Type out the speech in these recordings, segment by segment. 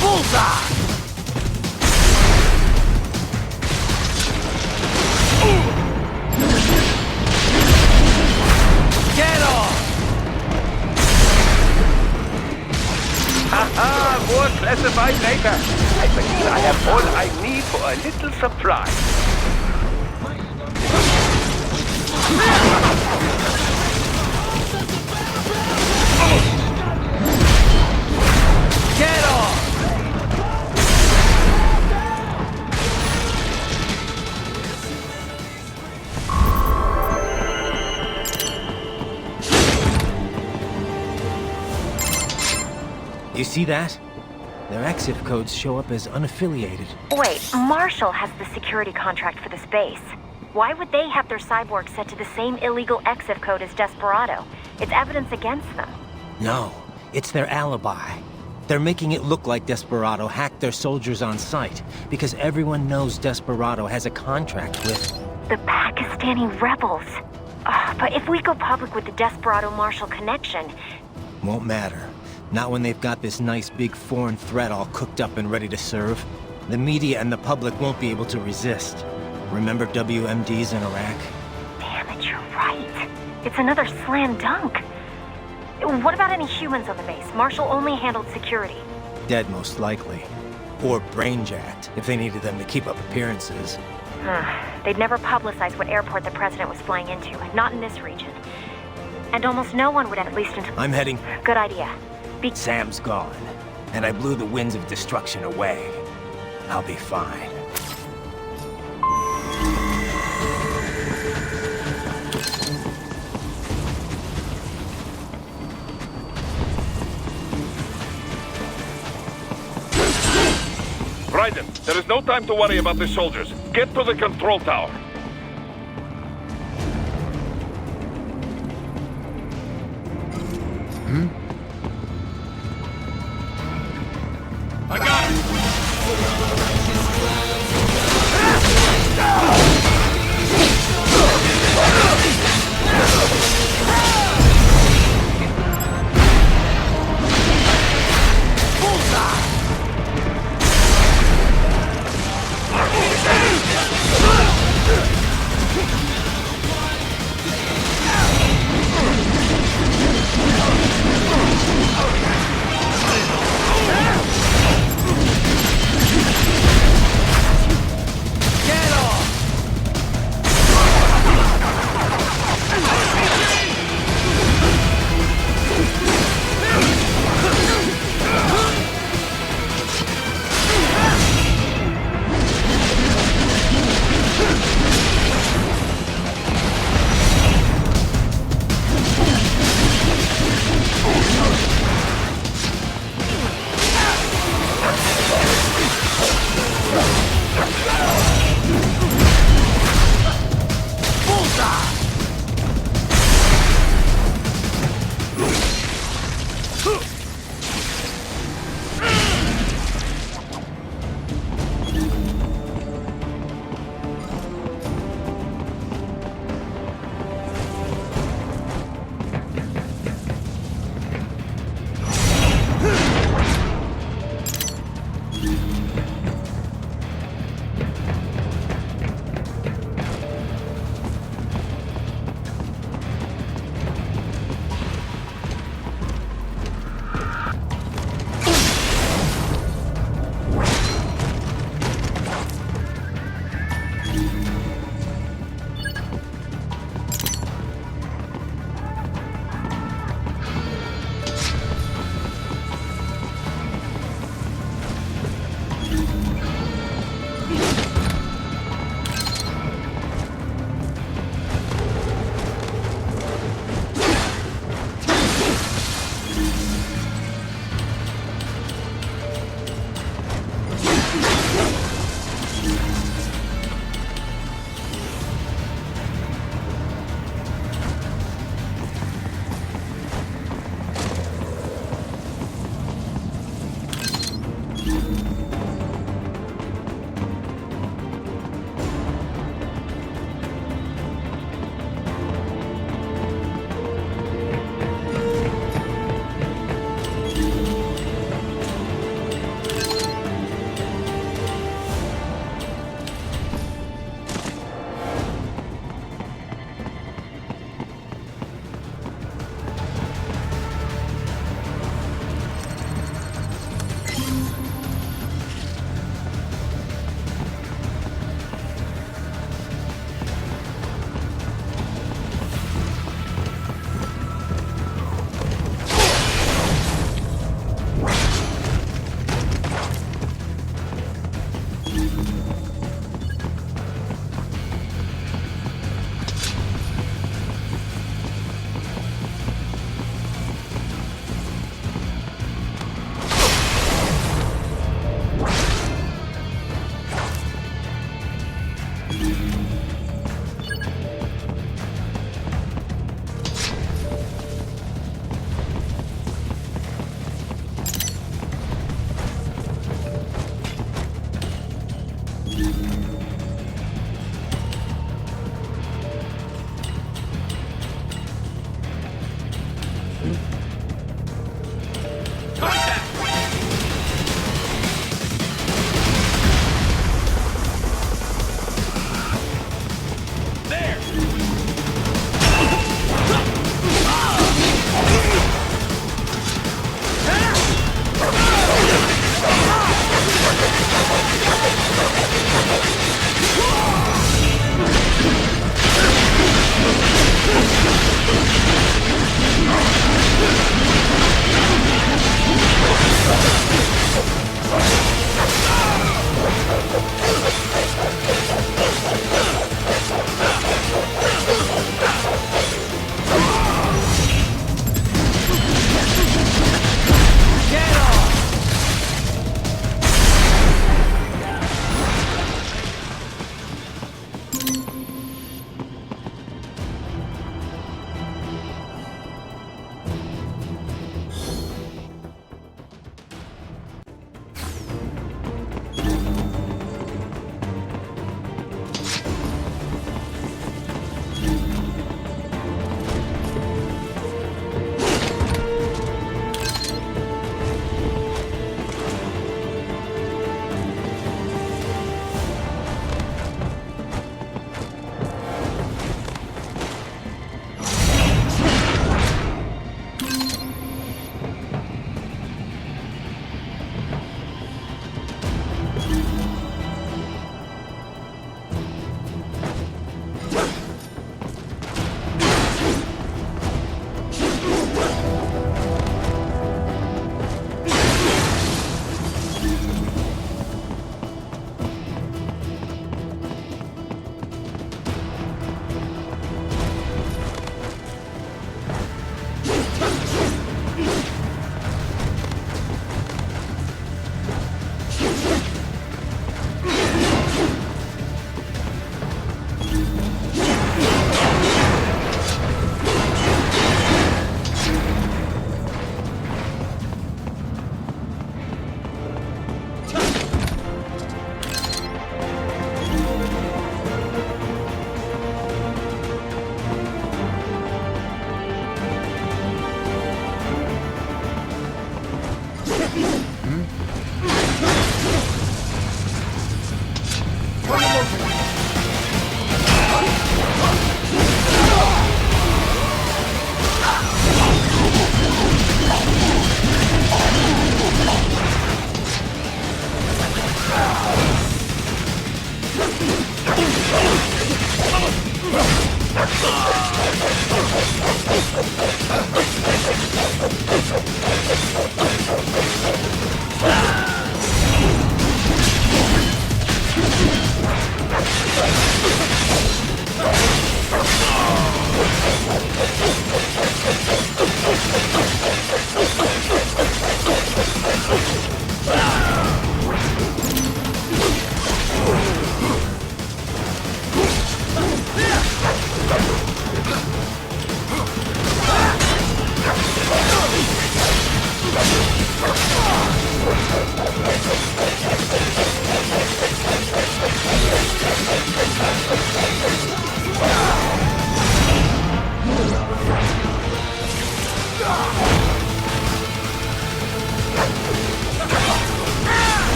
Bullseye! Get off! Haha, more classified data. I believe I have all I need for a little surprise. Get off! You see that? Their exif codes show up as unaffiliated. Wait, Marshall has the security contract for this base. Why would they have their cyborg set to the same illegal exif code as Desperado? It's evidence against them. No, it's their alibi. They're making it look like Desperado hacked their soldiers on sight, because everyone knows Desperado has a contract with... The Pakistani rebels. But if we go public with the Desperado-Marshall connection... Won't matter. Not when they've got this nice big foreign threat all cooked up and ready to serve. The media and the public won't be able to resist. Remember WMDs in Iraq? Damn it, you're right. It's another slam dunk. What about any humans on the base? Marshall only handled security. Dead, most likely. Or brain-jacked, if they needed them to keep up appearances. They'd never publicize what airport the president was flying into, not in this region. And almost no one would, at least until... I'm heading... Good idea. Sam's gone, and I blew the winds of destruction away. I'll be fine. Raiden, there is no time to worry about the soldiers. Get to the control tower. I got it! Bullseye!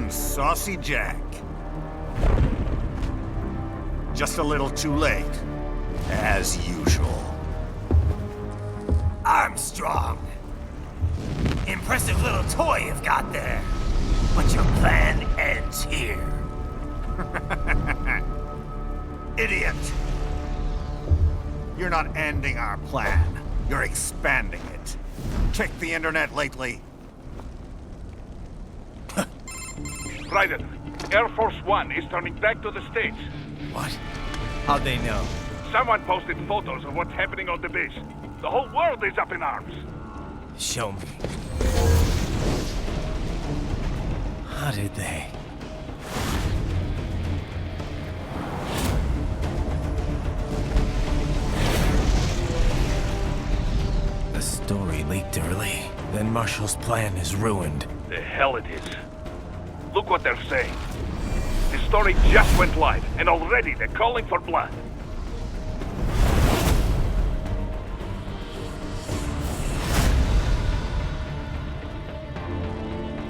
one saucy Jack. Just a little too late, as usual. Armstrong. Impressive little toy you've got there. But your plan ends here. Idiot! You're not ending our plan. You're expanding it. Check the internet lately. Ryder, Air Force One is turning back to the States. What? How'd they know? Someone posted photos of what's happening on the base. The whole world is up in arms. Show me. How did they? The story leaked early. Then Marshall's plan is ruined. The hell it is. Look what they're saying. The story just went live, and already they're calling for blood.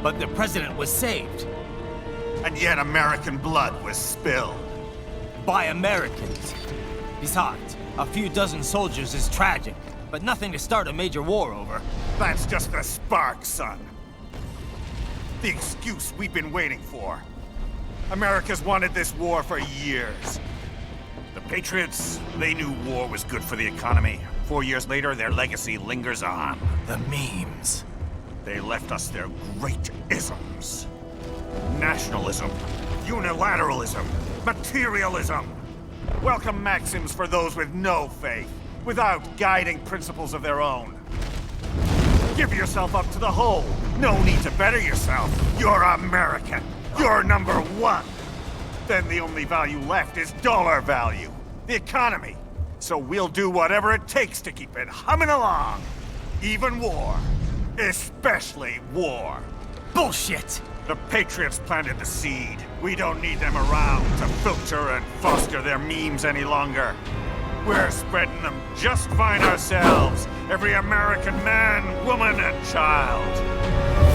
But the president was saved. And yet American blood was spilled. By Americans. Besides, a few dozen soldiers is tragic, but nothing to start a major war over. That's just the spark, son. The excuse we've been waiting for. America's wanted this war for years. The Patriots, they knew war was good for the economy. 4 years later, their legacy lingers on. The memes. They left us their great isms. Nationalism, unilateralism, materialism. Welcome maxims for those with no faith, without guiding principles of their own. Give yourself up to the whole. No need to better yourself. You're American. You're number one. Then the only value left is dollar value. The economy. So we'll do whatever it takes to keep it humming along. Even war. Especially war. Bullshit! The Patriots planted the seed. We don't need them around to filter and foster their memes any longer. We're spreading them just fine ourselves. Every American man, woman, and child.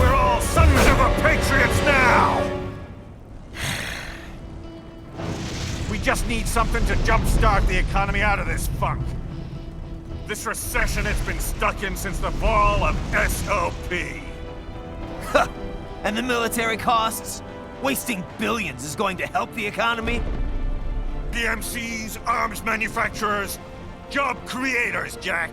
We're all sons of the Patriots now! We just need something to jumpstart the economy out of this funk. This recession it's been stuck in since the fall of SOP. And the military costs? Wasting billions is going to help the economy? DMCs, arms manufacturers, job creators, Jack.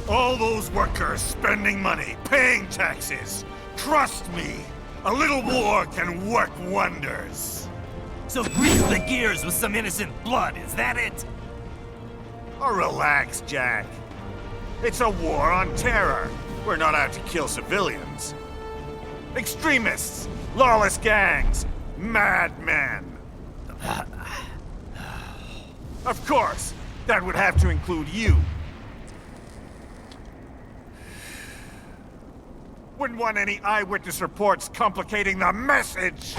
All those workers spending money, paying taxes. Trust me, a little war can work wonders. So grease the gears with some innocent blood, is that it? Oh, relax, Jack. It's a war on terror. We're not out to kill civilians. Extremists, lawless gangs, madmen. Of course, that would have to include you. Wouldn't want any eyewitness reports complicating the message.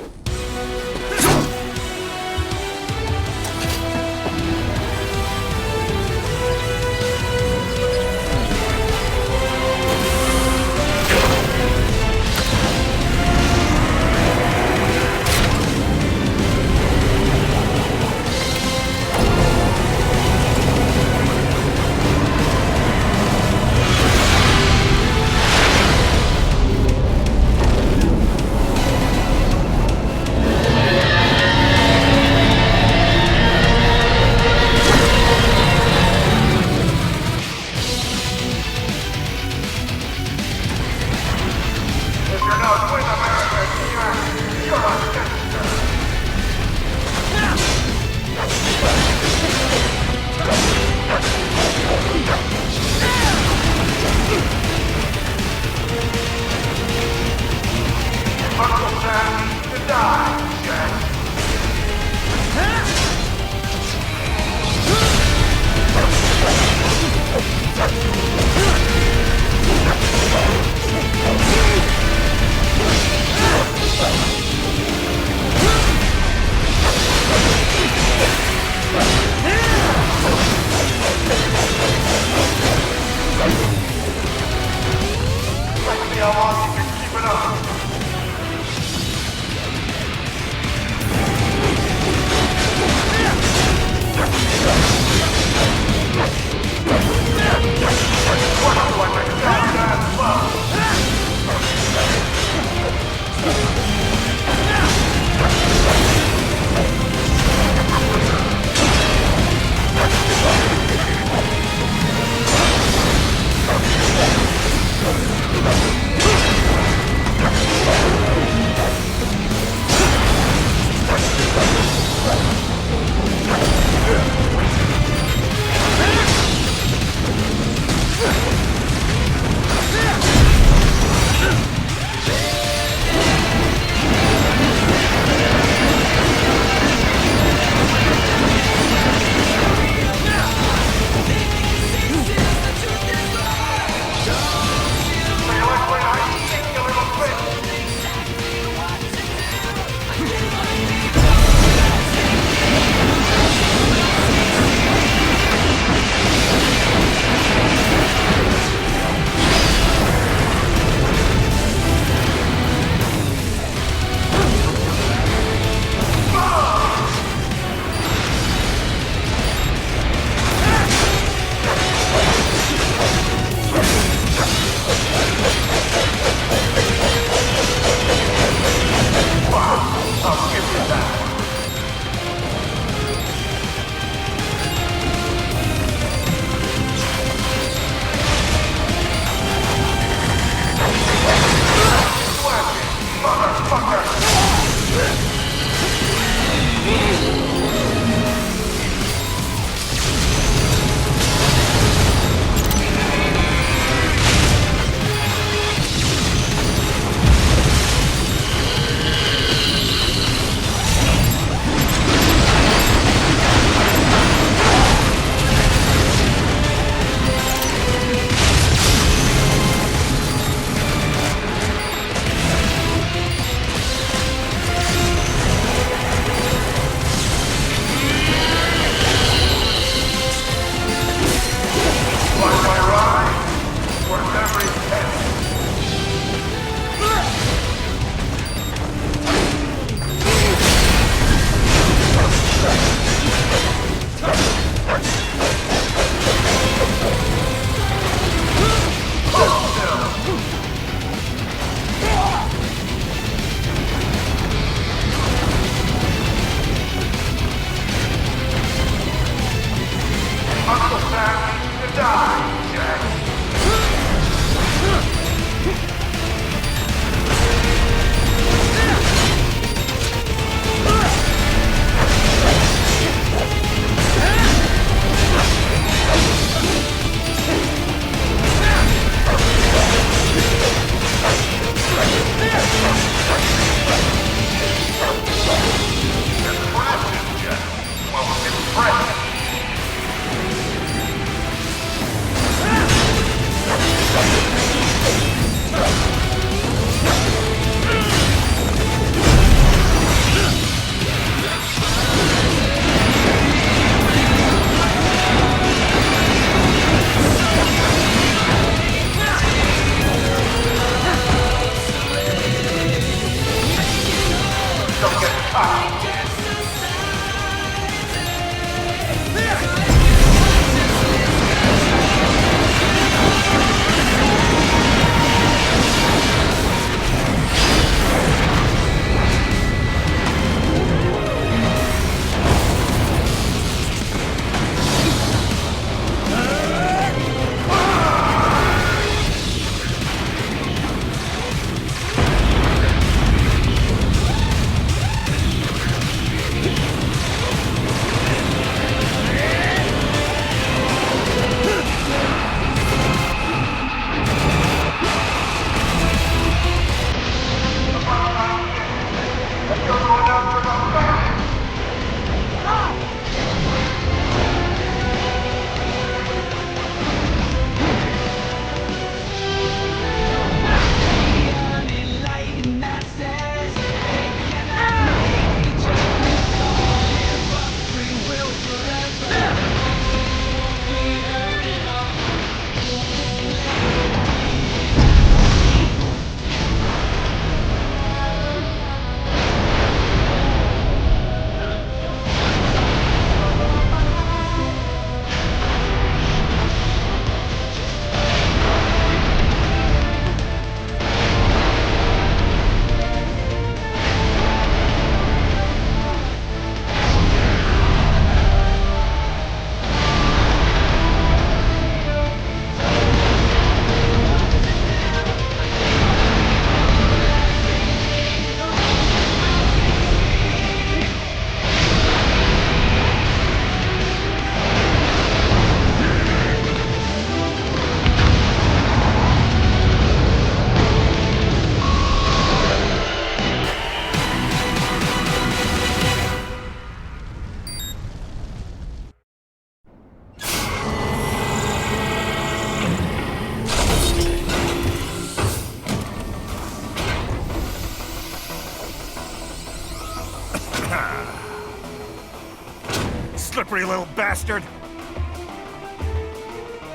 Slippery little bastard!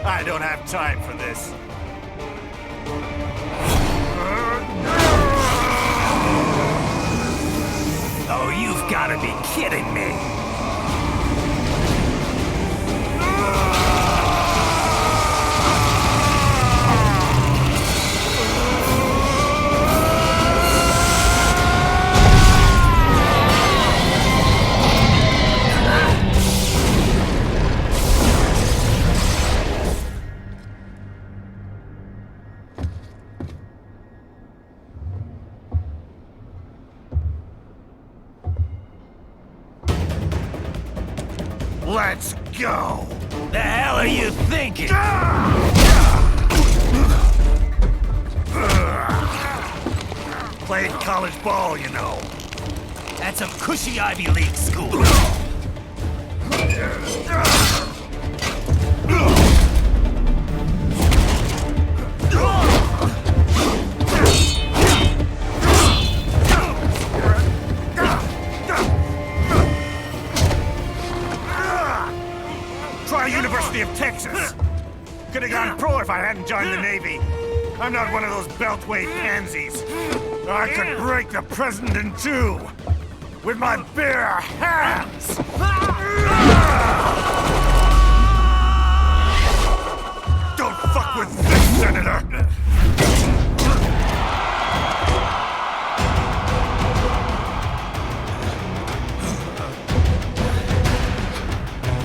I don't have time for this. Oh, you've got to be kidding me! Let's go! The hell are you thinking? Played college ball, you know. That's a cushy Ivy League school. Try University of Texas. Could have gone pro if I hadn't joined the Navy. I'm not one of those beltway pansies. I could break the president in two with my bare hands. Don't fuck with this, Senator.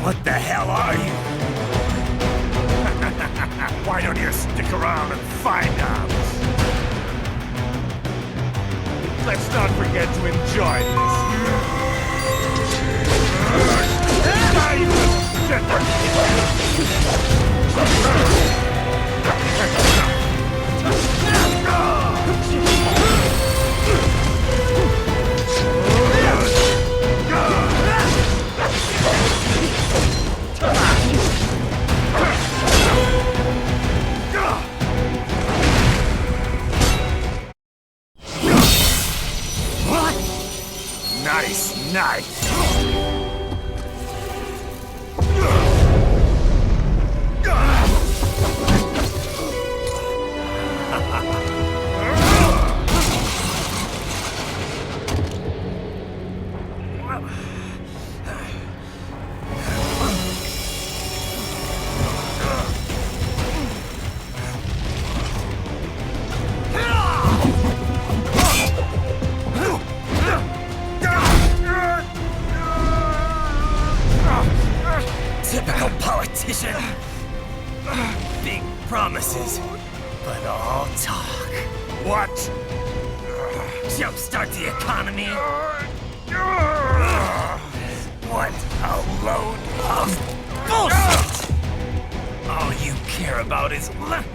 What the hell are you? Why don't you stick around and find out? Let's not forget to enjoy this. Die, you little What? Nice, nice. Typical politician. Big promises, but all talk. What? Jumpstart the economy. What a load of bullshit! All you care about is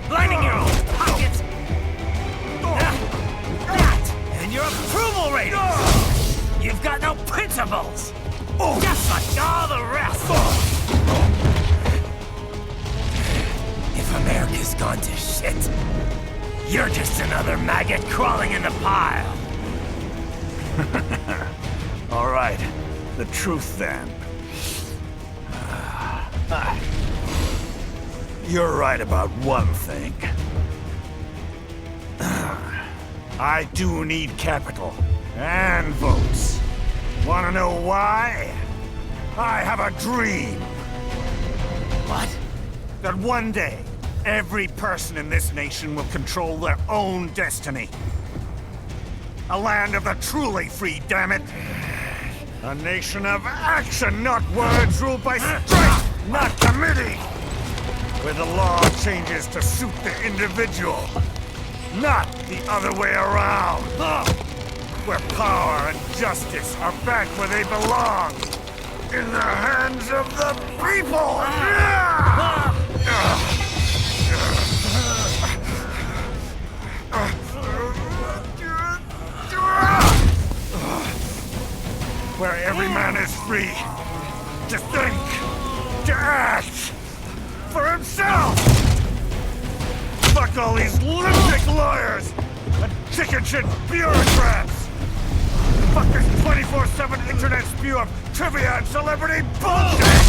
lining your own pockets. That and your approval ratings. You've got no principles. Just like all the rest. If America's gone to shit, you're just another maggot crawling in the pile. All right, the truth then. You're right about one thing. I do need capital and votes. Wanna know why? I have a dream. What? That one day, every person in this nation will control their own destiny. A land of the truly free, damn it. A nation of action, not words, ruled by strength, not committee. Where the law changes to suit the individual, not the other way around. Where power and justice are back where they belong. In the hands of the people! Where every man is free to think, to act for himself! Fuck all these lunatic lawyers and chicken shit bureaucrats! Fuck this 24/7 internet spew of trivia and celebrity bullshit!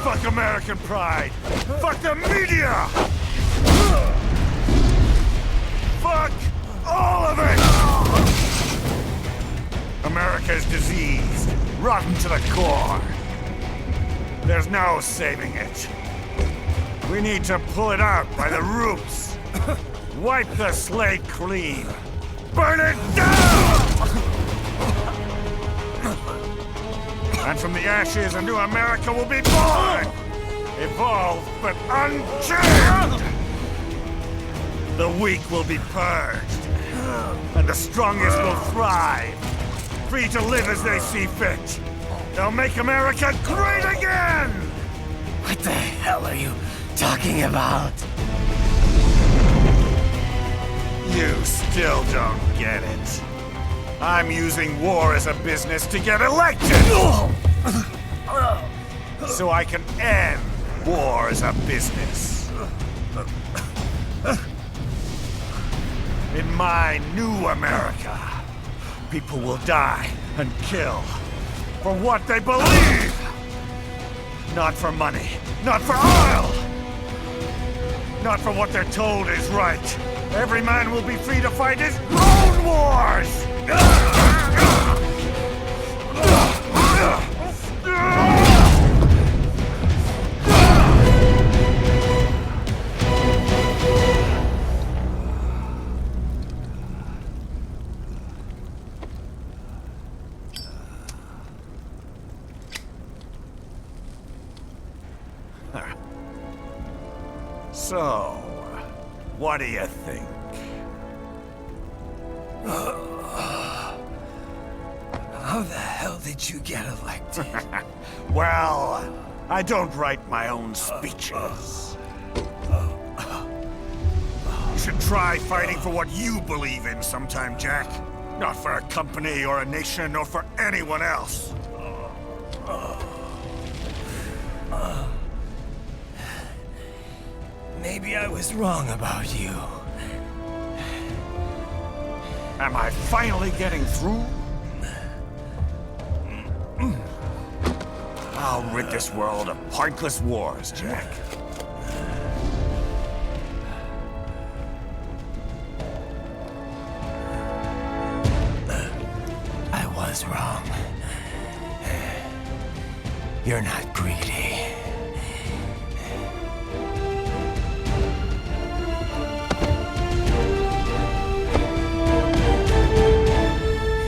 Fuck American pride! Fuck the media! Fuck all of it! America's diseased, rotten to the core. There's no saving it. We need to pull it out by the roots. Wipe the slate clean. Burn it down! And from the ashes, a new America will be born! Evolved, but unchained! The weak will be purged. And the strongest will thrive, free to live as they see fit. They'll make America great again! What the hell are you talking about? You still don't get it. I'm using war as a business to get elected! So I can end war as a business. In my new America, people will die and kill for what they believe! Not for money, not for oil! Not for what they're told is right. Every man will be free to fight his own wars! So, what do you think? How the hell did you get elected? Well, I don't write my own speeches. You should try fighting for what you believe in sometime, Jack. Not for a company or a nation or for anyone else. Maybe I was wrong about you. Am I finally getting through? I'll rid this world of pointless wars, Jack. I was wrong. You're not greedy.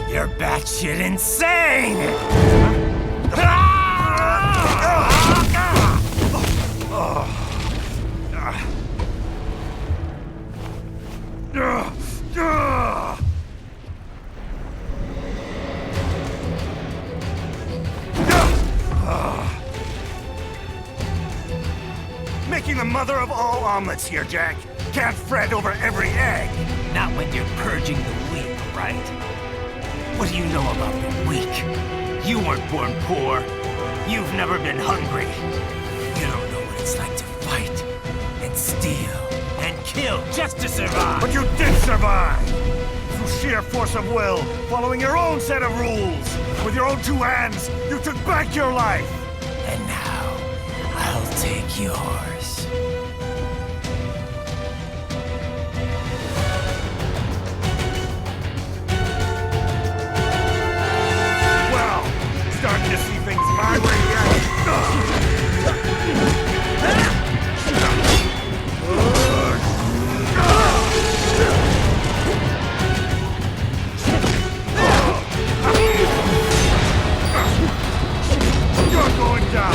You're batshit insane! Making the mother of all omelets here, Jack. Can't fret over every egg. Not when you're purging the weak, right? What do you know about the weak? You weren't born poor. You've never been hungry. You don't know what it's like to fight, and steal, and kill just to survive. But you did survive! Through sheer force of will, following your own set of rules. With your own two hands, you took back your life! And now, I'll take yours. Well, starting to see things my way yet. You're going down!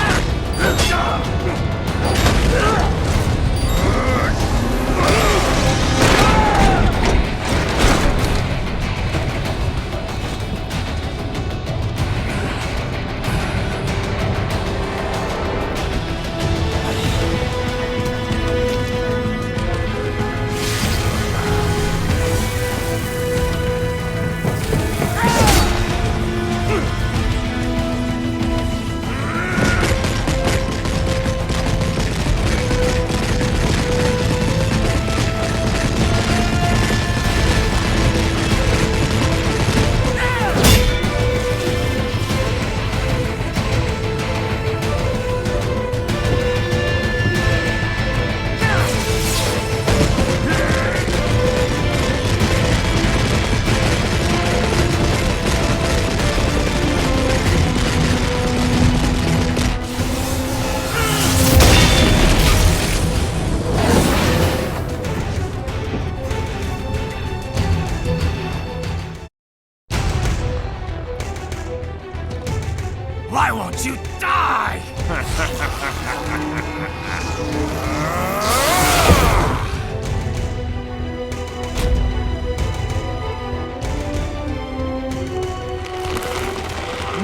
Why won't you die?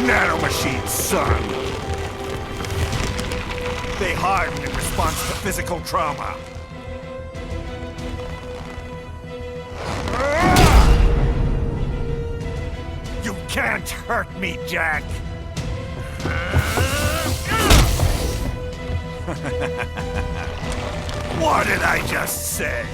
nanomachines, son! They harden in response to physical trauma. You can't hurt me, Jack! What did I just say?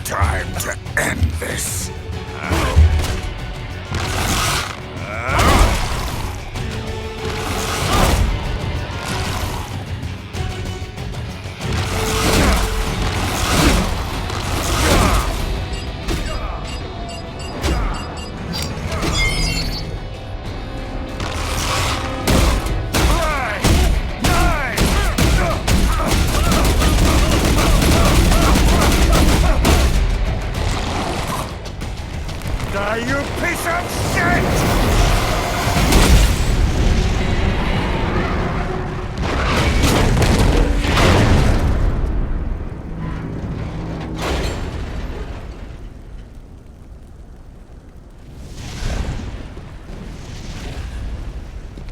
Time to end this. You piece of shit!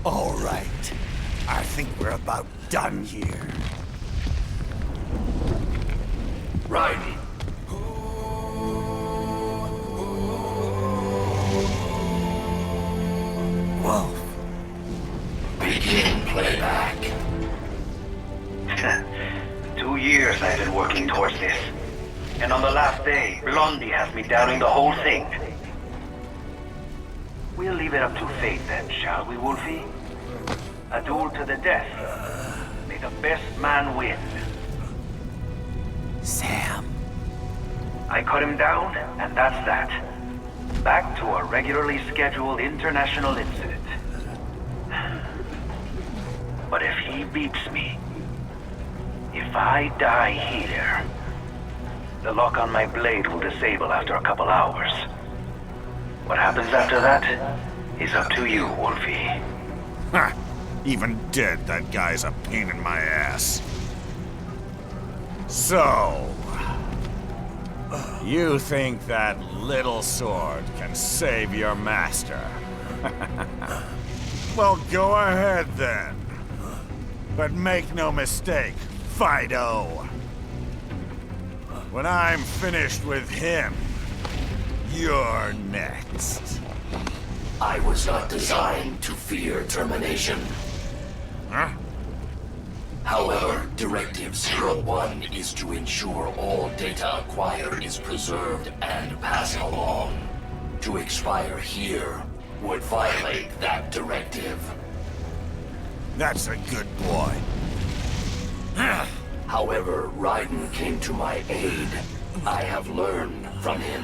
All right. I think we're about done here. Right. Wolf. Begin playback. 2 years I've been working towards this. And on the last day, Blondie has me downing the whole thing. We'll leave it up to fate then, shall we, Wolfie? A duel to the death. May the best man win. Sam. I cut him down, and that's that. Back to a regularly scheduled international incident. But if he beats me, if I die here, the lock on my blade will disable after a couple hours. What happens after that is up to you, Wolfie. Ha! Even dead, that guy's a pain in my ass. So... you think that little sword can save your master? Well, go ahead then. But make no mistake, Fido. When I'm finished with him, you're next. I was not designed to fear termination. Huh? However, Directive 01 is to ensure all data acquired is preserved and passed along. To expire here would violate that directive. That's a good boy. However, Raiden came to my aid. I have learned from him.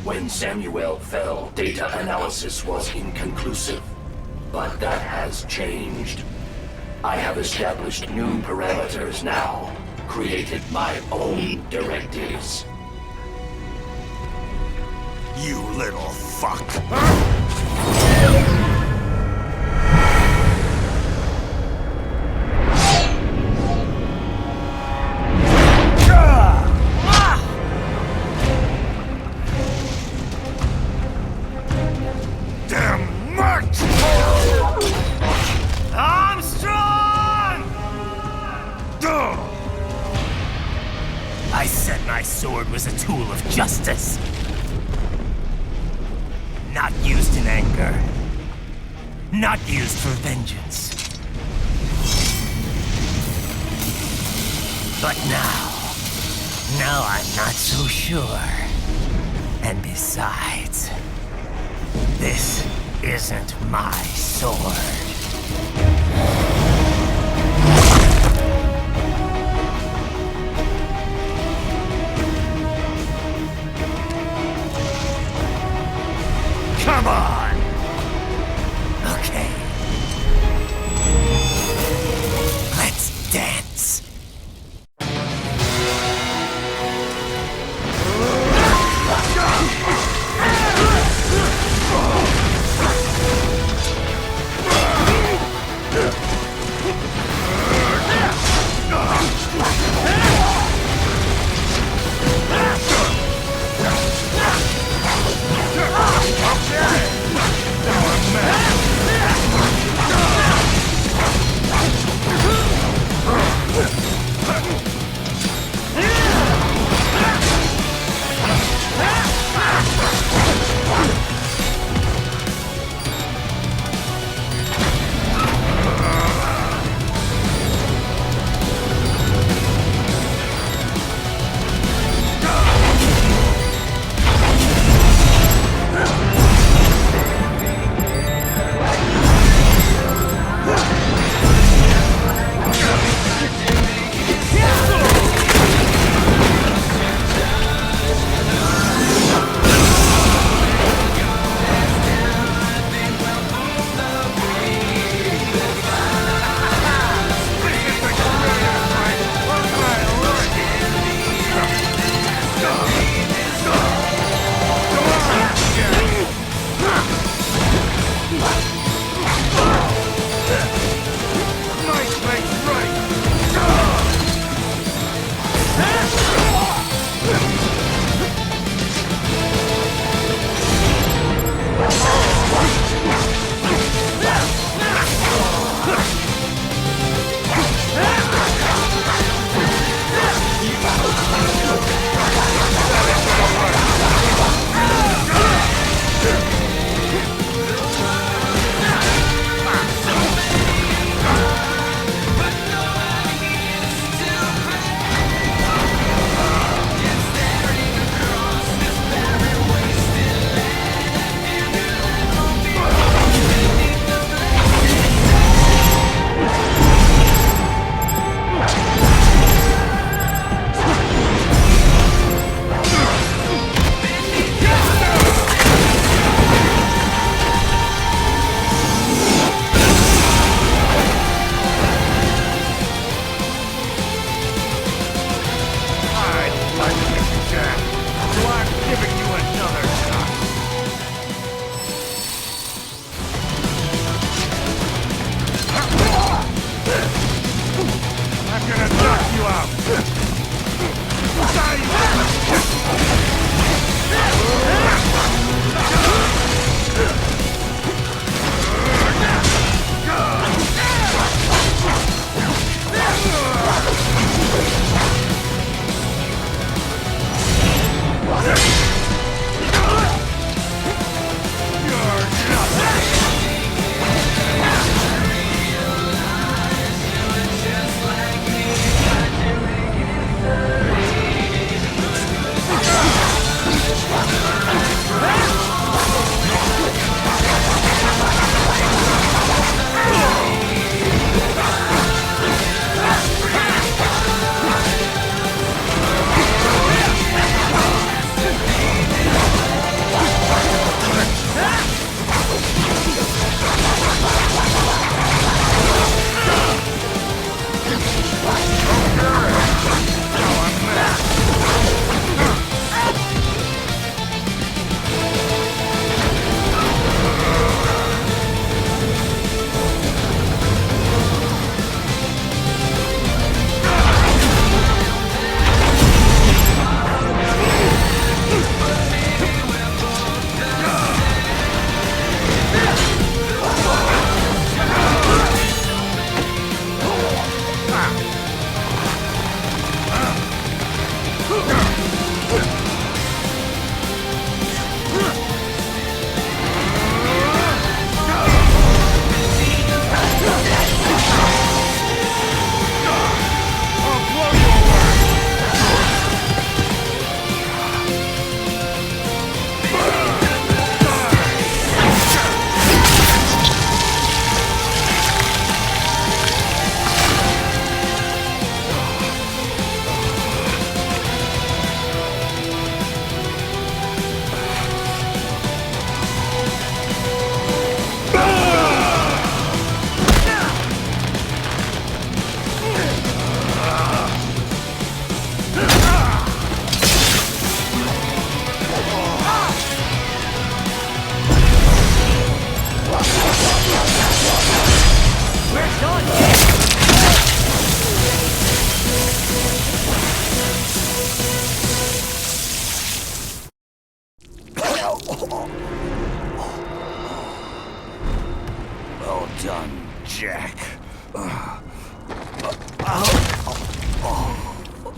When Samuel fell, data analysis was inconclusive. But that has changed. I have established new parameters now, created my own directives. You little fuck. Damn much! I'm strong! I said my sword was a tool of justice. Not used in anger. Not used for vengeance. But now I'm not so sure. And besides, this isn't my sword. Come on! Okay. Let's dance.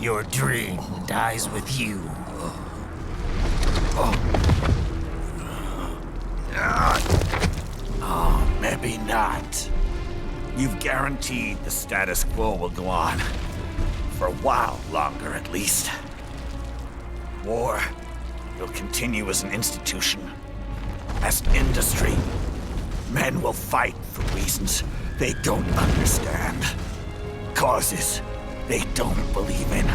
Your dream dies with you. Oh, maybe not. You've guaranteed the status quo will go on. For a while longer, at least. War will continue as an institution, as an industry. Men will fight for reasons they don't understand. Causes they don't believe in.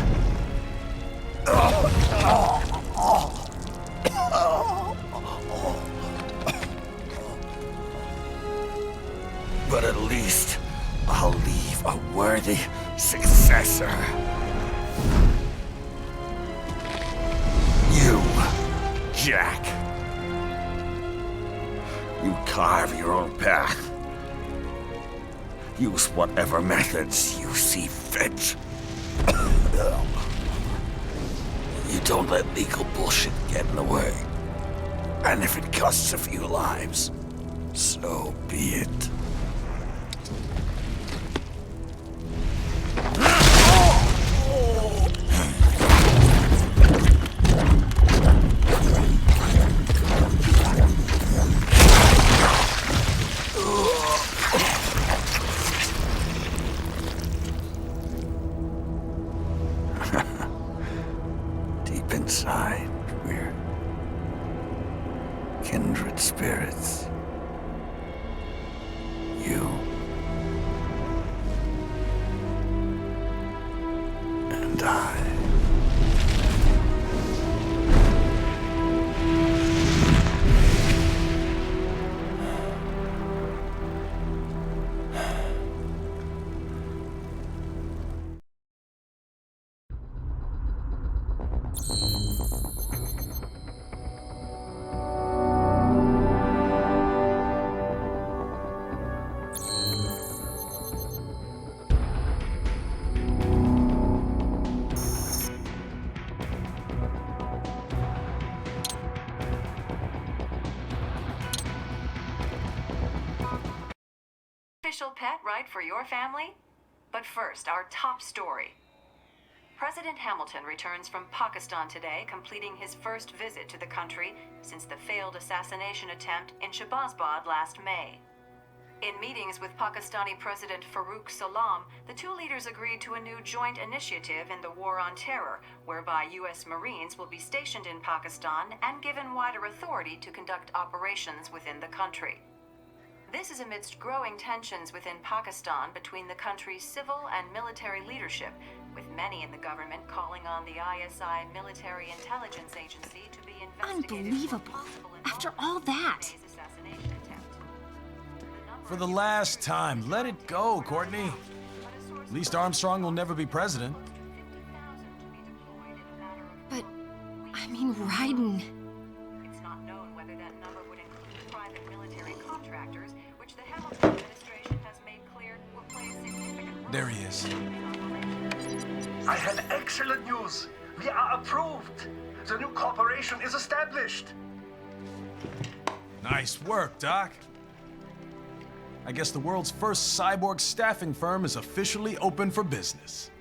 But at least I'll leave a worthy successor. You, Jack. You carve your own path. Use whatever methods you see fit. You don't let legal bullshit get in the way. And if it costs a few lives, so be it. Deep inside, we're kindred spirits. You and I. Official pet right for your family? But first, our top story. President Hamilton returns from Pakistan today, completing his first visit to the country since the failed assassination attempt in Shahbazbad last May. In meetings with Pakistani President Farooq Salam, the two leaders agreed to a new joint initiative in the war on terror, whereby U.S. Marines will be stationed in Pakistan and given wider authority to conduct operations within the country. This is amidst growing tensions within Pakistan between the country's civil and military leadership, with many in the government calling on the ISI military intelligence agency to be investigated. Unbelievable. After all that. For the last time, let it go, Courtney. At least Armstrong will never be president. But, I mean, Raiden. It's not known whether that number would include private military contractors, which the Hamilton administration has made clear will play a significant role. There he is. I have excellent news. We are approved. The new corporation is established. Nice work, Doc. I guess the world's first cyborg staffing firm is officially open for business.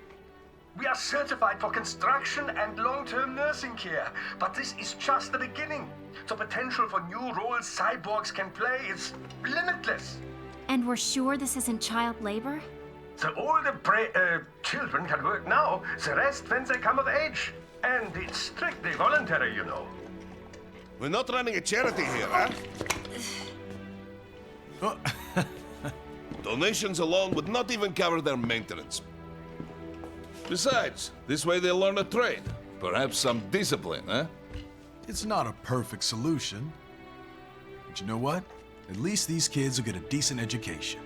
We are certified for construction and long-term nursing care. But this is just the beginning. The potential for new roles cyborgs can play is limitless. And we're sure this isn't child labor? The older children can work now, the rest when they come of age. And it's strictly voluntary, you know. We're not running a charity here, huh? Donations alone would not even cover their maintenance. Besides, this way they'll learn a trade. Perhaps some discipline, huh? It's not a perfect solution. But you know what? At least these kids will get a decent education.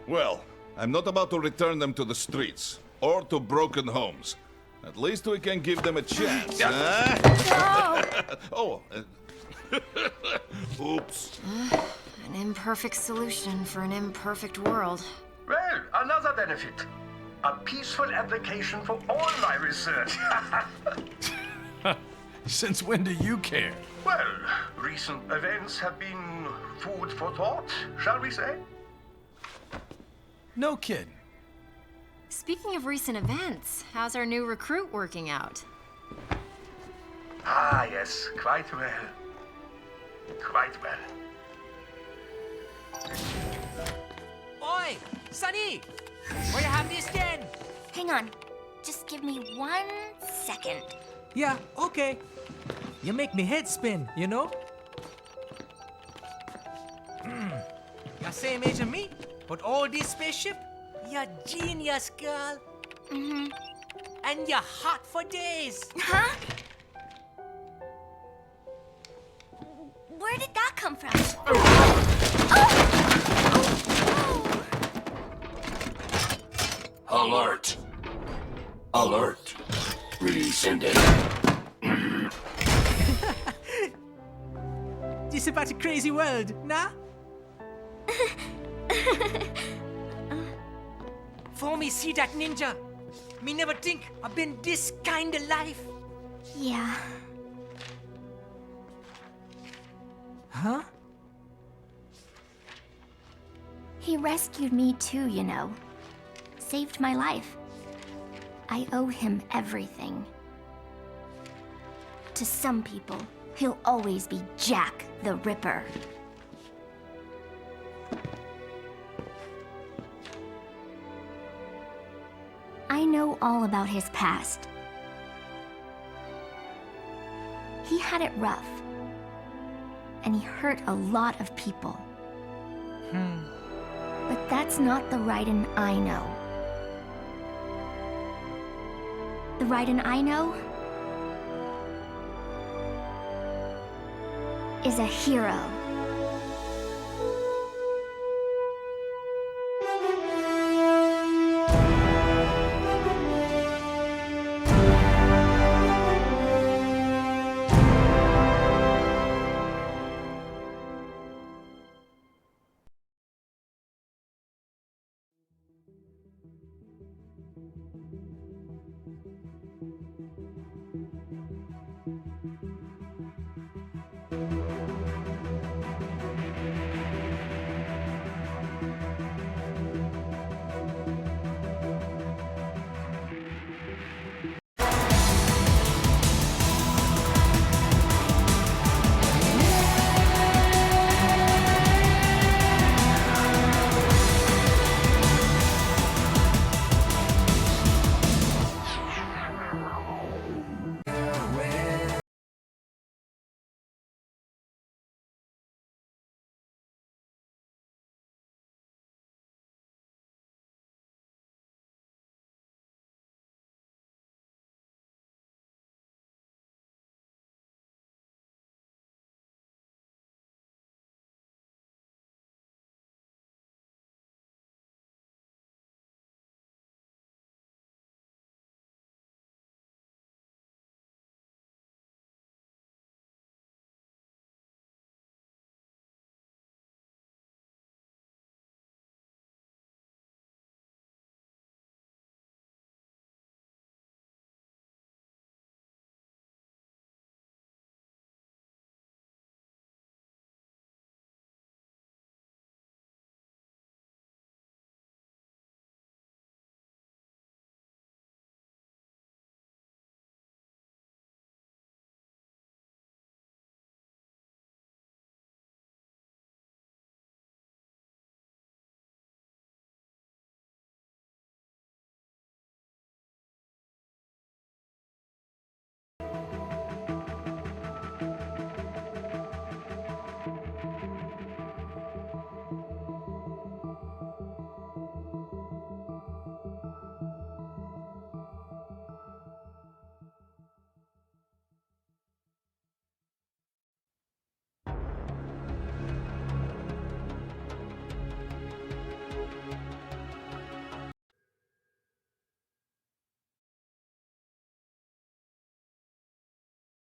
Well, I'm not about to return them to the streets or to broken homes. At least we can give them a chance, huh? Oh, oops. An imperfect solution for an imperfect world. Well, another benefit. A peaceful application for all my research. Since when do you care? Well, recent events have been food for thought, shall we say? No kidding. Speaking of recent events, how's our new recruit working out? Ah, yes, quite well. Quite well. Oi! Sonny! Where you have this then? Hang on. Just give me 1 second. Yeah, okay. You make me head spin, you know? You're same age as me, but all this spaceship, you're genius, girl. Mm-hmm. And you're hot for days. Huh? Where did that come from? Alert! Alert! Rescinding. This about a crazy world, nah? For me see that ninja, me never think I've been this kind of life. Yeah. Huh? He rescued me too, you know. Saved my life. I owe him everything. To some people, he'll always be Jack the Ripper. I know all about his past. He had it rough. And he hurt a lot of people. But that's not the Raiden I know. The Raiden I know is a hero.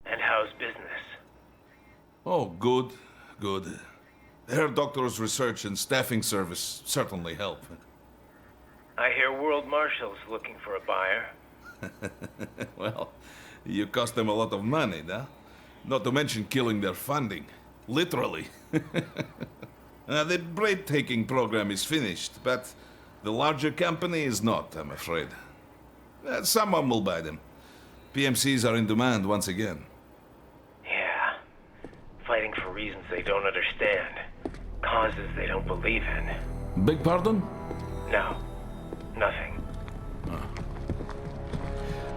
And how's business? Oh, good, good. Herr Doctor's research and staffing service certainly help. I hear World Marshal's looking for a buyer. Well, you cost them a lot of money, no? Not to mention killing their funding. Literally. The bread-taking program is finished, but The larger company is not, I'm afraid. Someone will buy them. PMCs are in demand once again. Yeah. Fighting for reasons they don't understand. Causes they don't believe in. Beg pardon? No. Nothing.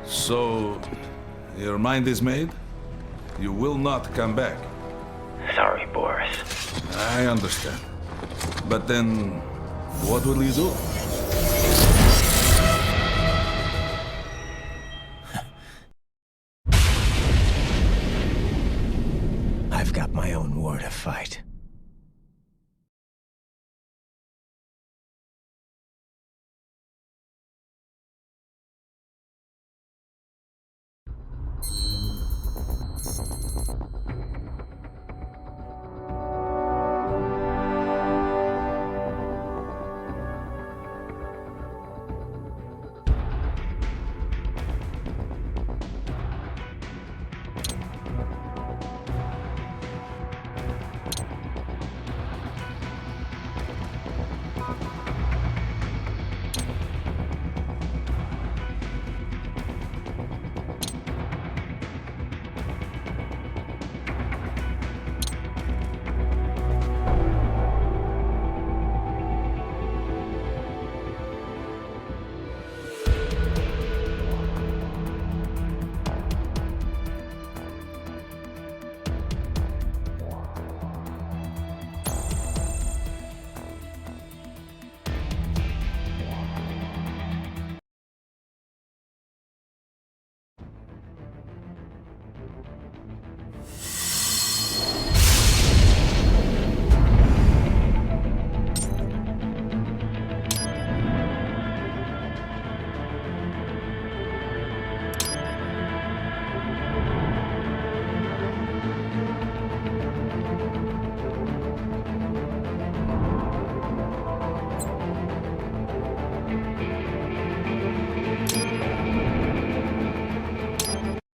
So, your mind is made? You will not come back? Sorry, Boris. I understand. But then, what will you do?